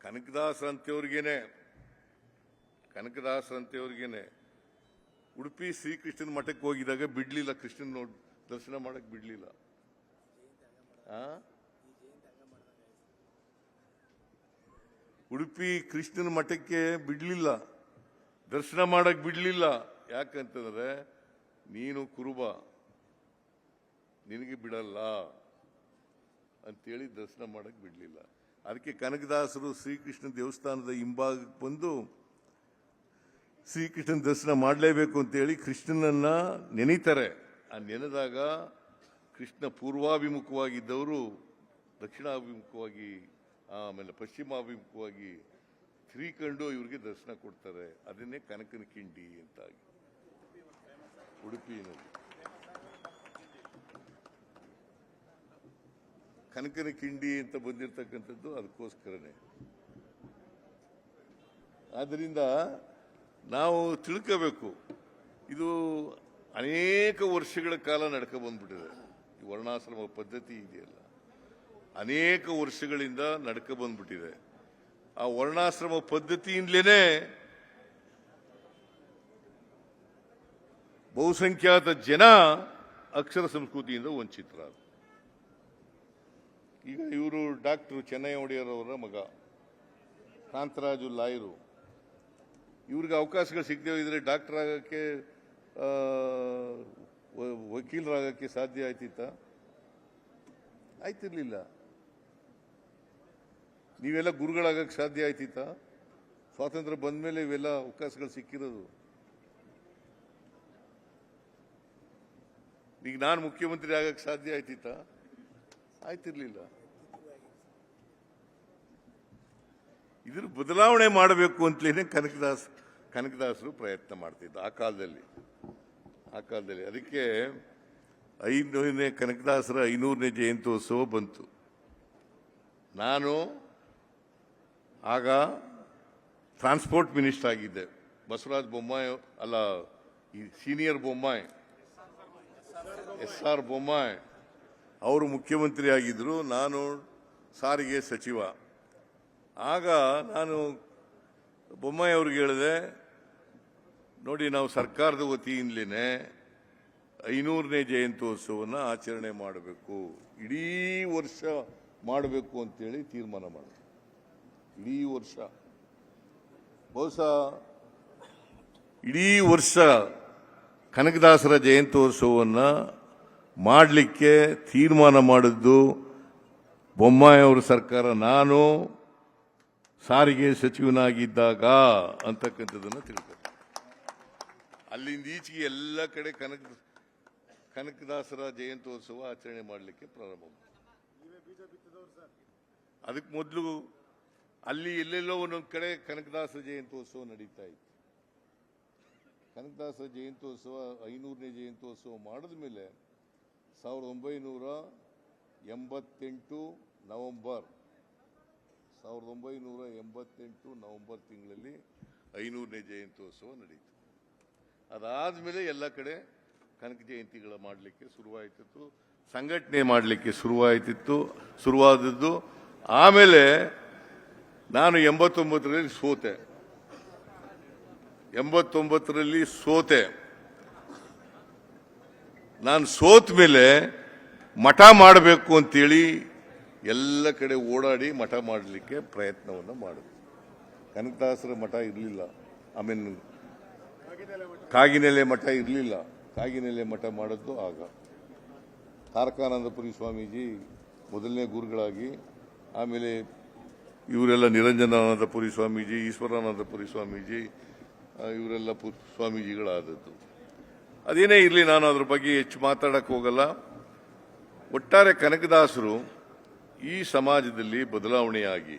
ಕನಕದಾಸರಂತೆಯವ್ರಿಗೇನೆ ಉಡುಪಿ ಶ್ರೀಕೃಷ್ಣನ ಮಠಕ್ಕೆ ಹೋಗಿದಾಗ ಬಿಡ್ಲಿಲ್ಲ, ಕೃಷ್ಣನ್ ದರ್ಶನ ಮಾಡಕ್ ಬಿಡ್ಲಿಲ್ಲ. ಉಡುಪಿ ಕೃಷ್ಣನ ಮಠಕ್ಕೆ ಬಿಡ್ಲಿಲ್ಲ, ದರ್ಶನ ಮಾಡಕ್ ಬಿಡ್ಲಿಲ್ಲ. ಯಾಕಂತಂದ್ರೆ ನೀನು ಕುರುಬ, ನಿನಗೆ ಬಿಡಲ್ಲ ಅಂತೇಳಿ ದರ್ಶನ ಮಾಡಕ್ ಬಿಡ್ಲಿಲ್ಲ. ಅದಕ್ಕೆ ಕನಕದಾಸರು ಶ್ರೀಕೃಷ್ಣ ದೇವಸ್ಥಾನದ ಹಿಂಭಾಗಕ್ಕೆ ಬಂದು ಶ್ರೀಕೃಷ್ಣನ ದರ್ಶನ ಮಾಡಲೇಬೇಕು ಅಂತೇಳಿ ಕೃಷ್ಣನನ್ನ ನೆನೀತಾರೆ. ಆ ನೆನೆದಾಗ ಕೃಷ್ಣ ಪೂರ್ವಾಭಿಮುಖವಾಗಿದ್ದವರು ದಕ್ಷಿಣಾಭಿಮುಖವಾಗಿ, ಆಮೇಲೆ ಪಶ್ಚಿಮಾಭಿಮುಖವಾಗಿ ತಿರುಗಿಕೊಂಡು ಇವ್ರಿಗೆ ದರ್ಶನ ಕೊಡ್ತಾರೆ. ಅದನ್ನೇ ಕನಕನ ಕಿಂಡಿ ಅಂತ ಉಡುಪಿನಲ್ಲಿ ಕನಕನ ಕಿಂಡಿ ಅಂತ ಬಂದಿರತಕ್ಕಂಥದ್ದು ಅದಕ್ಕೋಸ್ಕರನೇ. ಆದ್ದರಿಂದ ನಾವು ತಿಳ್ಕೋಬೇಕು, ಇದು ಅನೇಕ ವರ್ಷಗಳ ಕಾಲ ನಡ್ಕೊ ಬಂದ್ಬಿಟ್ಟಿದೆ. ಈ ವರ್ಣಾಶ್ರಮ ಪದ್ಧತಿ ಇದೆಯಲ್ಲ, ಅನೇಕ ವರ್ಷಗಳಿಂದ ನಡ್ಕೊ ಬಂದ್ಬಿಟ್ಟಿದೆ. ಆ ವರ್ಣಾಶ್ರಮ ಪದ್ಧತಿಯಿಂದಲೇ ಬಹುಸಂಖ್ಯಾತ ಜನ ಅಕ್ಷರ ಸಂಸ್ಕೃತಿಯಿಂದ ವಂಚಿತರಾದರು. ಈಗ ಇವರು ಡಾಕ್ಟರ್ ಚೆನ್ನೈ ಒಡೆಯರ್ ಅವರ ಮಗ ಕಾಂತರಾಜು ಲಾಯರು, ಇವ್ರಿಗೆ ಅವಕಾಶಗಳು ಸಿಗದೆ ಹೋಗಿದ್ರೆ ಡಾಕ್ಟರ್ ಆಗಕ್ಕೆ, ವಕೀಲರಾಗಕ್ಕೆ ಸಾಧ್ಯ ಆಯ್ತಿರ್ಲಿಲ್ಲ. ನೀವೆಲ್ಲ ಗುರುಗಳಾಗಕ್ಕೆ ಸಾಧ್ಯ ಆಯ್ತಿತ್ತ? ಸ್ವಾತಂತ್ರ್ಯ ಬಂದ ಮೇಲೆ ಇವೆಲ್ಲ ಅವಕಾಶಗಳು ಸಿಕ್ಕಿರೋದು. ಈಗ ನಾನು ಮುಖ್ಯಮಂತ್ರಿ ಆಗಕ್ಕೆ ಸಾಧ್ಯ ಆಯ್ತಿರ್ಲಿಲ್ಲ. ಇದ್ರ ಬದಲಾವಣೆ ಮಾಡಬೇಕು ಅಂತಲೇ ಕನಕದಾಸರು ಪ್ರಯತ್ನ ಮಾಡ್ತಿದ್ದ ಆ ಕಾಲದಲ್ಲಿ. ಅದಕ್ಕೆ 500ನೇ ಕನಕದಾಸರ 500ನೇ ಜಯಂತ್ಯೋತ್ಸವ ಬಂತು. ನಾನು ಆಗ ಟ್ರಾನ್ಸ್ಪೋರ್ಟ್ ಮಿನಿಸ್ಟರ್ ಆಗಿದ್ದೆ. ಬಸವರಾಜ ಬೊಮ್ಮಾಯಿ ಅಲ್ಲ, ಈ ಸೀನಿಯರ್ ಬೊಮ್ಮಾಯಿ, SR ಬೊಮ್ಮಾಯಿ ಅವರು ಮುಖ್ಯಮಂತ್ರಿ ಆಗಿದ್ರು, ನಾನು ಸಾರಿಗೆ ಸಚಿವ. ಆಗ ನಾನು ಬೊಮ್ಮಾಯಿ ಅವ್ರಿಗೆ ಹೇಳಿದೆ, ನೋಡಿ ನಾವು ಸರ್ಕಾರದ ವತಿಯಿಂದಲೇ 500ನೇ ಜಯಂತ್ಯೋತ್ಸವನ ಆಚರಣೆ ಮಾಡಬೇಕು, ಇಡೀ ವರ್ಷ ಮಾಡಬೇಕು ಅಂತೇಳಿ ತೀರ್ಮಾನ ಮಾಡಿದೆ. ಇಡೀ ವರ್ಷ, ಬಹುಶಃ ಇಡೀ ವರ್ಷ ಕನಕದಾಸರ ಜಯಂತ್ಯೋತ್ಸವವನ್ನು ಮಾಡಲಿಕ್ಕೆ ತೀರ್ಮಾನ ಮಾಡಿದ್ದು ಬೊಮ್ಮಾಯಿ ಅವರ ಸರ್ಕಾರ, ನಾನು ಸಾರಿಗೆ ಸಚಿವನಾಗಿದ್ದಾಗ ಅಂತಕ್ಕಂಥದ್ದನ್ನು ತಿಳ್ಕೊ. ಅಲ್ಲಿಂದ ಈಚೆಗೆ ಎಲ್ಲ ಕಡೆ ಕನಕದಾಸರ ಜಯಂತ್ಯೋತ್ಸವ ಆಚರಣೆ ಮಾಡಲಿಕ್ಕೆ ಪ್ರಾರಂಭ. ಅದಕ್ಕೆ ಮೊದಲು ಅಲ್ಲಿ ಎಲ್ಲೆಲ್ಲೋ ಒಂದೊಂದು ಕಡೆ ಕನಕದಾಸರ ಜಯಂತ್ಯೋತ್ಸವ ನಡೀತಾ ಇತ್ತು. ಕನಕದಾಸರ ಜಯಂತ್ಯೋತ್ಸವ 500ನೇ ಜಯಂತ್ಯೋತ್ಸವ ಮಾಡಿದ ಮೇಲೆ 1988 ನವೆಂಬರ್ ತಿಂಗಳಲ್ಲಿ 500ನೇ ಜಯಂತ್ಯೋತ್ಸವ ನಡೀತು. ಅದಾದ್ಮೇಲೆ ಎಲ್ಲ ಕಡೆ ಕನಕ ಜಯಂತಿಗಳ ಮಾಡಲಿಕ್ಕೆ ಶುರುವಾಯಿತು, ಸಂಘಟನೆ ಮಾಡಲಿಕ್ಕೆ ಶುರುವಾದದ್ದು. ಆಮೇಲೆ ನಾನು 89ರಲ್ಲಿ ಸೋತೆ. ನಾನು ಸೋತ ಮೇಲೆ ಮಠ ಮಾಡಬೇಕು ಅಂತೇಳಿ ಎಲ್ಲ ಕಡೆ ಓಡಾಡಿ ಮಠ ಮಾಡಲಿಕ್ಕೆ ಪ್ರಯತ್ನವನ್ನು ಮಾಡಿದೆ. ಕನಕದಾಸರ ಮಠ ಇರಲಿಲ್ಲ, ಆಮೇಲೆ ಕಾಗಿನೆಲೆ ಮಠ ಇರಲಿಲ್ಲ. ಕಾಗಿನೆಲೆ ಮಠ ಮಾಡಿದ್ದು ಆಗ ತಾರಕಾನಂದಪುರಿ ಸ್ವಾಮೀಜಿ ಮೊದಲನೇ ಗುರುಗಳಾಗಿ, ಆಮೇಲೆ ಇವರೆಲ್ಲ ನಿರಂಜನಾನಂದಪುರಿ ಸ್ವಾಮೀಜಿ, ಈಶ್ವರಾನಂದಪುರಿ ಸ್ವಾಮೀಜಿ, ಇವರೆಲ್ಲ ಸ್ವಾಮೀಜಿಗಳಾದದ್ದು. ಅದೇನೇ ಇರಲಿ, ನಾನು ಅದ್ರ ಬಗ್ಗೆ ಹೆಚ್ಚು ಮಾತಾಡಕ್ಕೆ ಹೋಗಲ್ಲ. ಒಟ್ಟಾರೆ ಕನಕದಾಸರು ಈ ಸಮಾಜದಲ್ಲಿ ಬದಲಾವಣೆಯಾಗಿ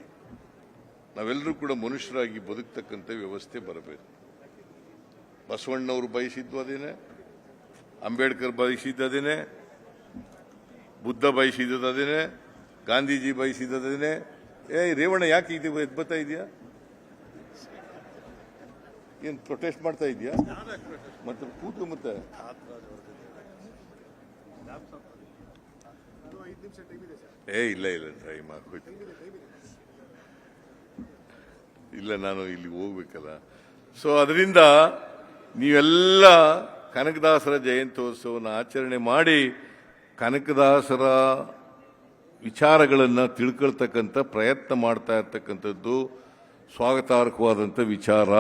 ನಾವೆಲ್ಲರೂ ಕೂಡ ಮನುಷ್ಯರಾಗಿ ಬದುಕ್ತಕ್ಕಂಥ ವ್ಯವಸ್ಥೆ ಬರಬೇಕು. ಬಸವಣ್ಣವರು ಬಯಸಿದ್ದು ಅದೇನೆ, ಅಂಬೇಡ್ಕರ್ ಬಯಸಿದ್ದದೇನೆ, ಬುದ್ಧ ಬಯಸಿದ್ದದೇನೆ, ಗಾಂಧೀಜಿ ಬಯಸಿದ್ದದೇನೆ. ರೇವಣ್ಣ ಯಾಕೆ ಇದು ಎದ್ಬತ್ತಾ ಇದೆಯಾ? ಏನ್ ಪ್ರೊಟೆಸ್ಟ್ ಮಾಡ್ತಾ ಇದೆಯಾ? ಮತ್ತೆ ಕೂತು ಮತ್ತೆ ಇಲ್ಲ ಟೈಮ್ ಆಗೋಯ್ತು. ಇಲ್ಲ, ನಾನು ಇಲ್ಲಿ ಹೋಗ್ಬೇಕಲ್ಲ. ಸೊ ಅದರಿಂದ ನೀವೆಲ್ಲ ಕನಕದಾಸರ ಜಯಂತ್ಯೋತ್ಸವವನ್ನು ಆಚರಣೆ ಮಾಡಿ ಕನಕದಾಸರ ವಿಚಾರಗಳನ್ನು ತಿಳ್ಕೊಳ್ತಕ್ಕಂಥ ಪ್ರಯತ್ನ ಮಾಡ್ತಾ ಇರ್ತಕ್ಕಂಥದ್ದು ಸ್ವಾಗತಾರ್ಹವಾದಂಥ ವಿಚಾರ.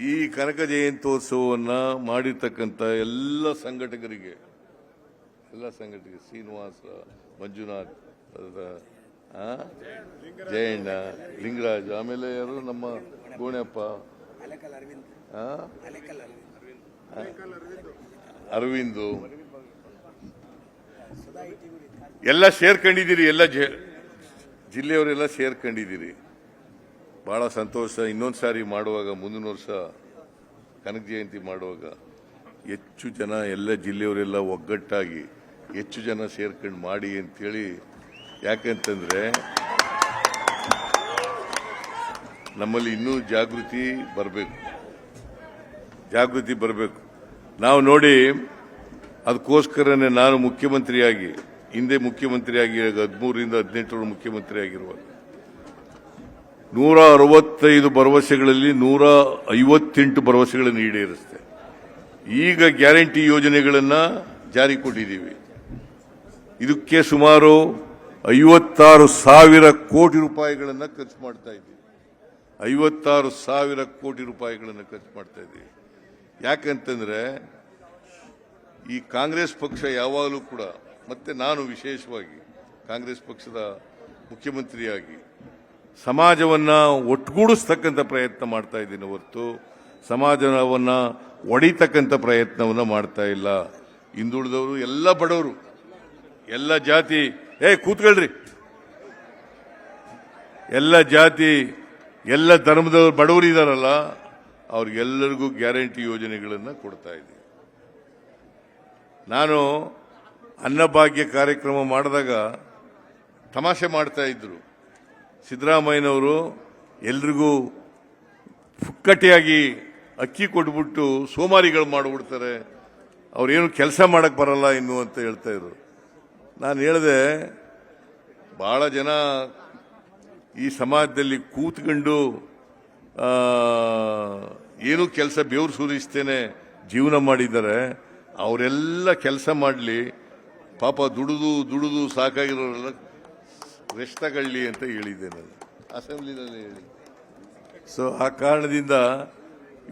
ಈ ಕನಕ ಜಯಂತ್ಯೋತ್ಸವವನ್ನು ಮಾಡಿರ್ತಕ್ಕಂಥ ಎಲ್ಲ ಸಂಘಟಕರಿಗೆ ಶ್ರೀನಿವಾಸ, ಮಂಜುನಾಥ್, ಜಯಣ್ಣ, ಲಿಂಗರಾಜ್, ಆಮೇಲೆ ಯಾರು ನಮ್ಮ ಗೋಣಪ್ಪ, ಅರವಿಂದು ಎಲ್ಲ ಸೇರ್ಕೊಂಡಿದ್ದೀರಿ. ಎಲ್ಲ ಜಿಲ್ಲೆಯವರೆಲ್ಲ ಸೇರ್ಕೊಂಡಿದ್ದೀರಿ. ಬಹಳ ಸಂತೋಷ. ಇನ್ನೊಂದು ಸಾರಿ ಮಾಡುವಾಗ, ಮುಂದಿನ ವರ್ಷ ಕನಕ ಜಯಂತಿ ಮಾಡುವಾಗ ಹೆಚ್ಚು ಜನ ಎಲ್ಲ ಜಿಲ್ಲೆಯವರೆಲ್ಲ ಒಗ್ಗಟ್ಟಾಗಿ ಹೆಚ್ಚು ಜನ ಸೇರ್ಕೊಂಡು ಮಾಡಿ ಅಂತೇಳಿ. ಯಾಕಂತಂದ್ರೆ ನಮ್ಮಲ್ಲಿ ಇನ್ನೂ ಜಾಗೃತಿ ಬರಬೇಕು. ನಾವು ನೋಡಿ, ಅದಕ್ಕೋಸ್ಕರನೇ ನಾನು ಮುಖ್ಯಮಂತ್ರಿಯಾಗಿ, ಹಿಂದೆ ಮುಖ್ಯಮಂತ್ರಿಯಾಗಿ 13ರಿಂದ 18 ಮುಖ್ಯಮಂತ್ರಿ ಆಗಿರುವಾಗ 165 ಭರವಸೆಗಳಲ್ಲಿ 158 ಭರವಸೆಗಳನ್ನು ಈಡೇರಿಸಿದೆ. ಈಗ ಗ್ಯಾರಂಟಿ ಯೋಜನೆಗಳನ್ನು ಜಾರಿ ಕೊಟ್ಟಿದ್ದೀವಿ. ಇದಕ್ಕೆ ಸುಮಾರು 56,000 ಕೋಟಿ ರೂಪಾಯಿಗಳನ್ನು ಖರ್ಚು ಮಾಡ್ತಾ ಇದ್ದೀವಿ. 56,000 ಕೋಟಿ ರೂಪಾಯಿಗಳನ್ನು ಖರ್ಚು ಮಾಡ್ತಾ ಇದ್ದೀವಿ. ಯಾಕಂತಂದ್ರೆ ಈ ಕಾಂಗ್ರೆಸ್ ಪಕ್ಷ ಯಾವಾಗಲೂ ಕೂಡ, ಮತ್ತೆ ನಾನು ವಿಶೇಷವಾಗಿ ಕಾಂಗ್ರೆಸ್ ಪಕ್ಷದ ಮುಖ್ಯಮಂತ್ರಿಯಾಗಿ ಸಮಾಜವನ್ನ ಒಟ್ಟುಗೂಡಿಸ್ತಕ್ಕಂಥ ಪ್ರಯತ್ನ ಮಾಡ್ತಾ ಇದ್ದೀನಿ ಹೊರತು ಸಮಾಜವನ್ನ ಒಡಿತಕ್ಕಂಥ ಪ್ರಯತ್ನವನ್ನ ಮಾಡ್ತಾ ಇಲ್ಲ. ಹಿಂದುಳಿದವರು, ಎಲ್ಲ ಬಡವರು, ಎಲ್ಲ ಜಾತಿ, ಕೂತ್ಕೊಳ್ರಿ, ಎಲ್ಲ ಜಾತಿ, ಎಲ್ಲ ಧರ್ಮದವರು ಬಡವರು ಇದಾರಲ್ಲ, ಅವ್ರಿಗೆಲ್ಲರಿಗೂ ಗ್ಯಾರಂಟಿ ಯೋಜನೆಗಳನ್ನು ಕೊಡ್ತಾ ಇದ್ದೀವಿ. ನಾನು ಅನ್ನಭಾಗ್ಯ ಕಾರ್ಯಕ್ರಮ ಮಾಡಿದಾಗ ತಮಾಷೆ ಮಾಡ್ತಾ ಇದ್ರು. ಸಿದ್ದರಾಮಯ್ಯನವರು ಎಲ್ರಿಗೂ ಫುಕ್ಕಟೆಯಾಗಿ ಅಕ್ಕಿ ಕೊಟ್ಬಿಟ್ಟು ಸೋಮಾರಿಗಳು ಮಾಡಿಬಿಡ್ತಾರೆ, ಅವ್ರೇನು ಕೆಲಸ ಮಾಡಕ್ ಬರಲ್ಲ ಇನ್ನು ಅಂತ ಹೇಳ್ತಾ ಇದ್ರು. ನಾನು ಹೇಳಿದೆ, ಬಹಳ ಜನ ಈ ಸಮಾಜದಲ್ಲಿ ಕೂತ್ಕೊಂಡು ಏನು ಕೆಲಸ ಬೆವರು ಸುರಿಸ್ತೇನೆ ಜೀವನ ಮಾಡಿದ್ದಾರೆ. ಅವರೆಲ್ಲ ಕೆಲಸ ಮಾಡಲಿ, ಪಾಪ ದುಡಿದು ಸಾಕಾಗಿರೋರೆಲ್ಲ ರೆಸ್ಟ್ ತಗೊಳ್ಳಿ ಅಂತ ಹೇಳಿದ್ದೆ ನಾನು ಅಸೆಂಬ್ಲಿನಲ್ಲಿ ಹೇಳಿ. ಸೊ ಆ ಕಾರಣದಿಂದ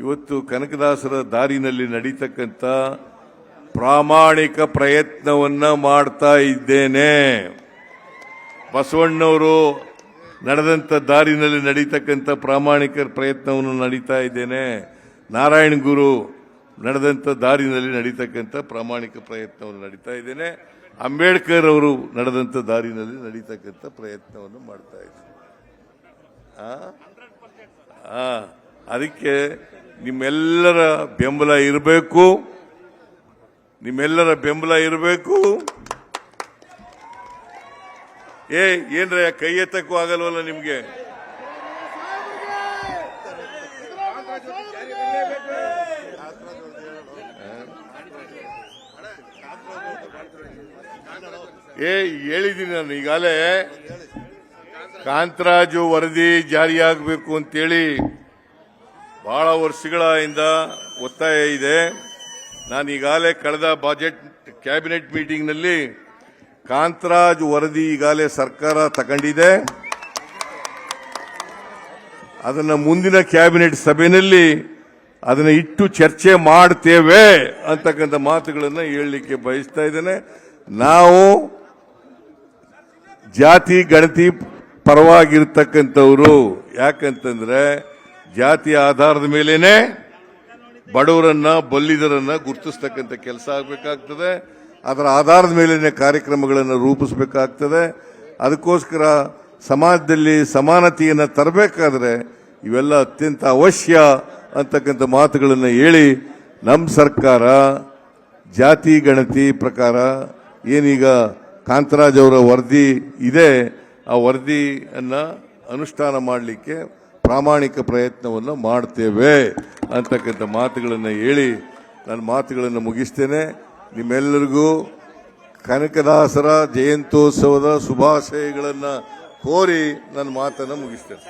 ಇವತ್ತು ಕನಕದಾಸರ ದಾರಿನಲ್ಲಿ ನಡೀತಕ್ಕಂಥ ಪ್ರಾಮಾಣಿಕ ಪ್ರಯತ್ನವನ್ನ ಮಾಡ್ತಾ ಇದ್ದೇನೆ. ಬಸವಣ್ಣವರು ನಡೆದಂಥ ದಾರಿನಲ್ಲಿ ನಡೀತಕ್ಕಂಥ ಪ್ರಾಮಾಣಿಕ ಪ್ರಯತ್ನವನ್ನು ನಡೀತಾ ಇದ್ದೇನೆ. ನಾರಾಯಣ ಗುರು ನಡೆದಂಥ ದಾರಿನಲ್ಲಿ ನಡೀತಕ್ಕಂಥ ಪ್ರಾಮಾಣಿಕ ಪ್ರಯತ್ನವನ್ನು ನಡೀತಾ ಇದ್ದೇನೆ. ಅಂಬೇಡ್ಕರ್ ಅವರು ನಡೆದಂಥ ದಾರಿನಲ್ಲಿ ನಡೀತಕ್ಕಂಥ ಪ್ರಯತ್ನವನ್ನು ಮಾಡ್ತಾ ಇದ್ದೇನೆ. ಅದಕ್ಕೆ ನಿಮ್ಮೆಲ್ಲರ ಬೆಂಬಲ ಇರಬೇಕು, ಏನ್ರ ಕೈ ಎತ್ತಕ್ಕೂ ಆಗಲ್ವಲ್ಲ ನಿಮ್ಗೆ? ಹೇಳಿದ್ದೀನಿ ನಾನು ಈಗಾಗಲೇ. ಕಾಂತರಾಜು ವರದಿ ಜಾರಿಯಾಗಬೇಕು ಅಂತೇಳಿ ಬಹಳ ವರ್ಷಗಳಿಂದ ಒತ್ತಾಯ ಇದೆ. ನಾನು ಈಗಾಗಲೇ ಕಳೆದ ಬಜೆಟ್ ಕ್ಯಾಬಿನೆಟ್ ಮೀಟಿಂಗ್ನಲ್ಲಿ ಕಾಂತರಾಜ್ ವರದಿ ಈಗಾಗಲೇ ಸರ್ಕಾರ ತಗೊಂಡಿದೆ. ಅದನ್ನ ಮುಂದಿನ ಕ್ಯಾಬಿನೆಟ್ ಸಭೆಯಲ್ಲಿ ಅದನ್ನ ಇಟ್ಟು ಚರ್ಚೆ ಮಾಡ್ತೇವೆ ಅಂತಕ್ಕಂಥ ಮಾತುಗಳನ್ನು ಹೇಳಲಿಕ್ಕೆ ಬಯಸ್ತಾ ಇದ್ದೇನೆ. ನಾವು ಜಾತಿ ಗಣತಿ ಪರವಾಗಿರ್ತಕ್ಕಂಥವ್ರು. ಯಾಕಂತಂದ್ರೆ ಜಾತಿಯ ಆಧಾರದ ಮೇಲೇನೆ ಬಡವರನ್ನ, ಬಲ್ಲಿದರನ್ನ ಗುರುತಿಸ್ತಕ್ಕಂಥ ಕೆಲಸ ಆಗಬೇಕಾಗ್ತದೆ. ಅದರ ಆಧಾರದ ಮೇಲೇನೆ ಕಾರ್ಯಕ್ರಮಗಳನ್ನು ರೂಪಿಸಬೇಕಾಗ್ತದೆ. ಅದಕ್ಕೋಸ್ಕರ ಸಮಾಜದಲ್ಲಿ ಸಮಾನತೆಯನ್ನು ತರಬೇಕಾದ್ರೆ ಇವೆಲ್ಲ ಅತ್ಯಂತ ಅವಶ್ಯ ಅಂತಕ್ಕಂಥ ಮಾತುಗಳನ್ನು ಹೇಳಿ, ನಮ್ಮ ಸರ್ಕಾರ ಜಾತಿ ಗಣತಿ ಪ್ರಕಾರ ಏನೀಗ ಕಾಂತರಾಜ್ ಅವರ ವರದಿ ಇದೆ, ಆ ವರದಿಯನ್ನ ಅನುಷ್ಠಾನ ಮಾಡಲಿಕ್ಕೆ ಪ್ರಾಮಾಣಿಕ ಪ್ರಯತ್ನವನ್ನು ಮಾಡ್ತೇವೆ ಅಂತಕ್ಕಂಥ ಮಾತುಗಳನ್ನು ಹೇಳಿ ನನ್ನ ಮಾತುಗಳನ್ನು ಮುಗಿಸ್ತೇನೆ. ನಿಮ್ಮೆಲ್ಲರಿಗೂ ಕನಕದಾಸರ ಜಯಂತ್ಯೋತ್ಸವದ ಶುಭಾಶಯಗಳನ್ನು ಕೋರಿ ನನ್ನ ಮಾತನ್ನು ಮುಗಿಸ್ತೇನೆ.